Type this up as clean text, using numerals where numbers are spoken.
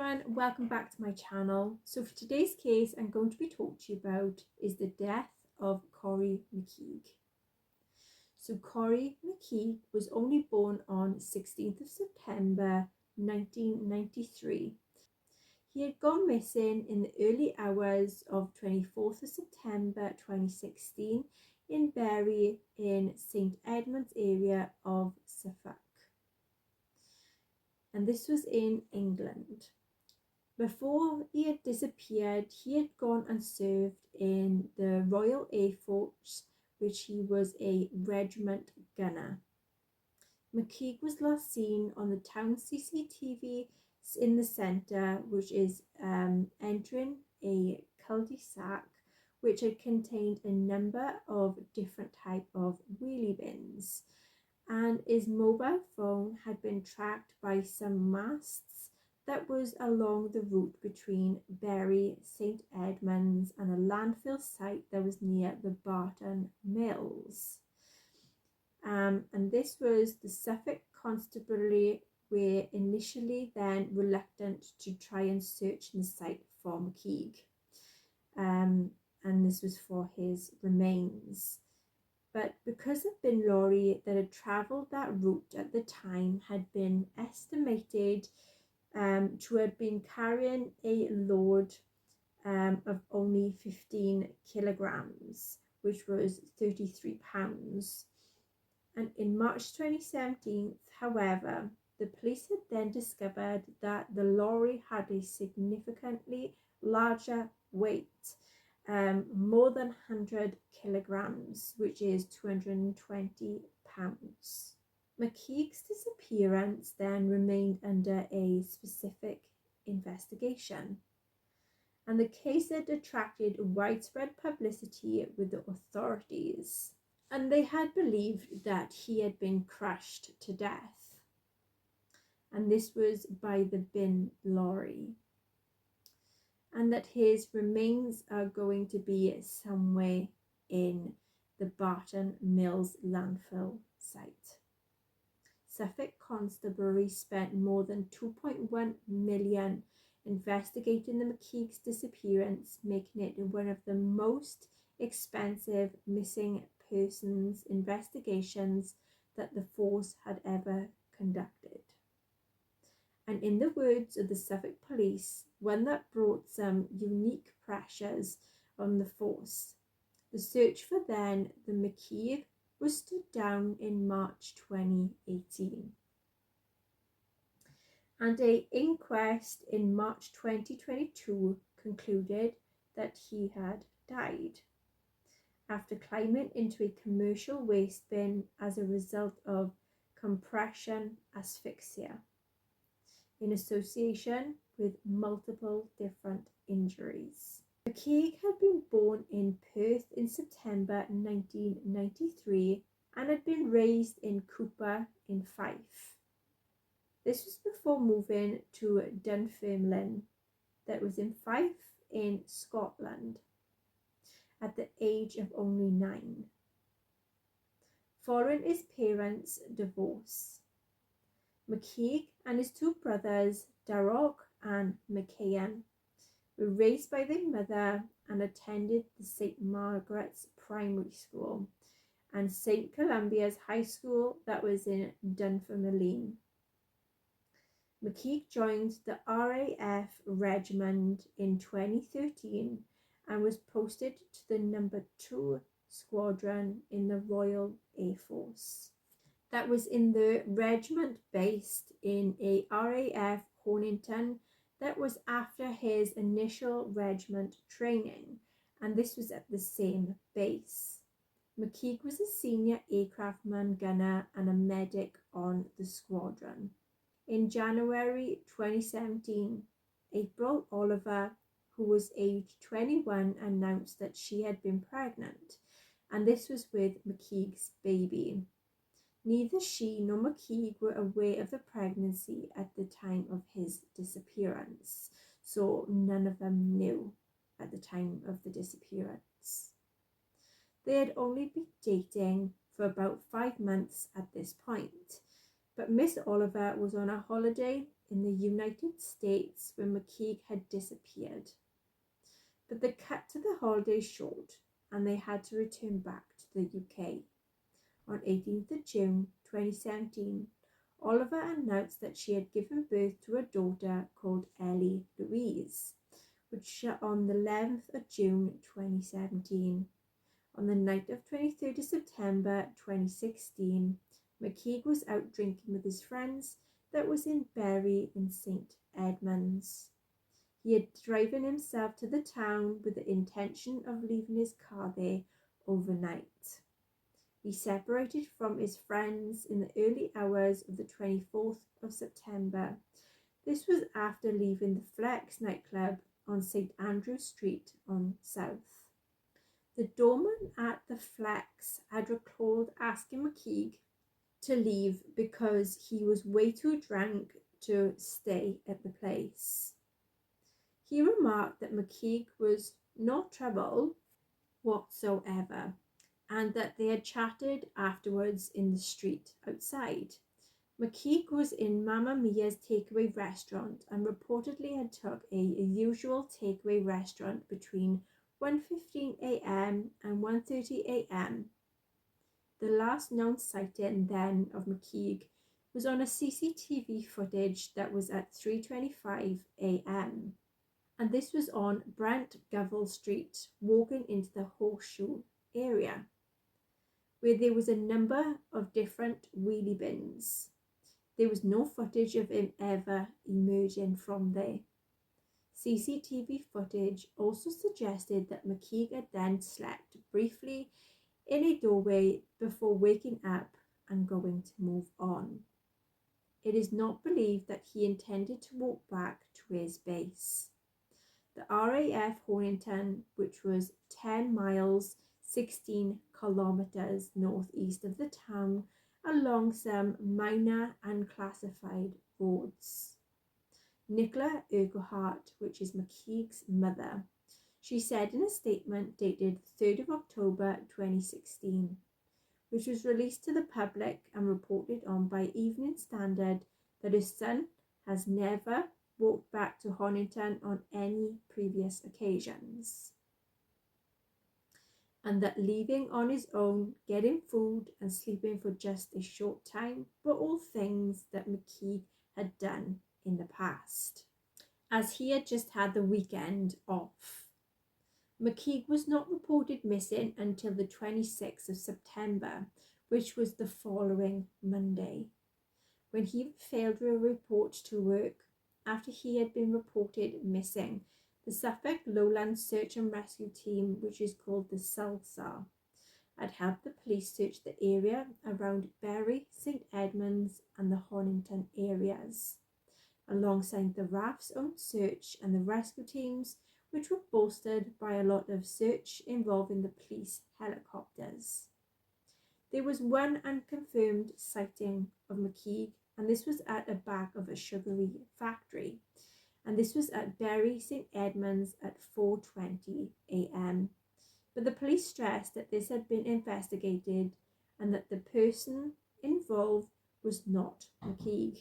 everyone, welcome back to my channel. So for today's case I'm going to be talking to you about is the death of Corrie Mckeague. So Corrie Mckeague was only born on 16th of September 1993. He had gone missing in the early hours of 24th of September 2016 in Bury in St Edmunds area of Suffolk. And this was in England. Before he had disappeared, he had gone and served in the Royal Air Force, which he was a regiment gunner. Mckeague was last seen on the town CCTV in the centre, which is entering a cul-de-sac which had contained a number of different type of wheelie bins, and his mobile phone had been tracked by some masts that was along the route between Bury, St Edmunds and a landfill site that was near the Barton Mills. And this was the Suffolk Constabulary were initially then reluctant to try and search the site for Mckeague. And this was for his remains. But because the bin lorry that had travelled that route at the time had been estimated to have been carrying a load of only 15 kilograms, which was 33 pounds. And in March 2017, however, the police had then discovered that the lorry had a significantly larger weight, more than 100 kilograms, which is 220 pounds. Mckeague's disappearance then remained under a specific investigation, and the case had attracted widespread publicity with the authorities, and they had believed that he had been crushed to death, and this was by the bin lorry, and that his remains are going to be somewhere in the Barton Mills landfill site. Suffolk Constabulary spent more than 2.1 million investigating the Mckeague's disappearance, making it one of the most expensive missing persons investigations that the force had ever conducted. And in the words of the Suffolk Police, one that brought some unique pressures on the force. The search for then the Mckeague was stood down in March 2018. And an inquest in March 2022 concluded that he had died after climbing into a commercial waste bin as a result of compression asphyxia in association with multiple different injuries. Mckeague had been born in Perth in September 1993 and had been raised in Cooper in Fife. This was before moving to Dunfermline, that was in Fife in Scotland, at the age of only 9. Following his parents' divorce, Mckeague and his two brothers, Darragh and Mckeague, were raised by their mother and attended the St Margaret's Primary School and St Columbia's High School that was in Dunfermline. Mckeague joined the RAF Regiment in 2013 and was posted to the No. 2 Squadron in the Royal Air Force. That was in the regiment based in a RAF Hornington that was after his initial regiment training, and this was at the same base. Mckeague was a senior aircraftman gunner and a medic on the squadron. In January 2017, April Oliver, who was aged 21, announced that she had been pregnant, and this was with Mckeague's baby. Neither she nor Mckeague were aware of the pregnancy at the time of his disappearance, so none of them knew at the time of the disappearance. They had only been dating for about 5 months at this point, but Miss Oliver was on a holiday in the United States when Mckeague had disappeared. But the cut to the holiday short, and they had to return back to the UK. On 18th of June 2017, Oliver announced that she had given birth to a daughter called Ellie Louise, which on the 11th of June 2017. On the night of 23rd of September 2016, Mckeague was out drinking with his friends that was in Bury in St Edmunds. He had driven himself to the town with the intention of leaving his car there overnight. He separated from his friends in the early hours of the 24th of September. This was after leaving the Flex nightclub on St Andrew Street on South. The doorman at the Flex had recalled asking Mckeague to leave because he was way too drunk to stay at the place. He remarked that Mckeague was no trouble whatsoever, and that they had chatted afterwards in the street outside. Mckeague was in Mamma Mia's takeaway restaurant and reportedly had took a usual takeaway restaurant between 1:15 a.m. and 1:30 a.m. The last known sighting then of Mckeague was on a CCTV footage that was at 3:25 a.m. and this was on Brent Govell Street, walking into the Horseshoe area, where there was a number of different wheelie bins. There was no footage of him ever emerging from there. CCTV footage also suggested that Mckeague had then slept briefly in a doorway before waking up and going to move on. It is not believed that he intended to walk back to his base. The RAF Hornington, which was 10 miles 16 kilometres northeast of the town, along some minor unclassified roads. Nicola Urquhart, which is Mckeague's mother, she said in a statement dated 3rd of October 2016, which was released to the public and reported on by Evening Standard, that his son has never walked back to Hornington on any previous occasions, and that leaving on his own, getting food and sleeping for just a short time were all things that Mckeague had done in the past, as he had just had the weekend off. Mckeague was not reported missing until the 26th of September, which was the following Monday, when he failed to report to work after he had been reported missing. The Suffolk Lowland Search and Rescue Team, which is called the SALSA, had helped the police search the area around Bury, St Edmunds and the Hornington areas, alongside the RAF's own search and the rescue teams, which were bolstered by a lot of search involving the police helicopters. There was one unconfirmed sighting of Mckeague, and this was at the back of a sugary factory, and this was at Bury St Edmunds at 4:20 a.m. But the police stressed that this had been investigated and that the person involved was not Mckeague.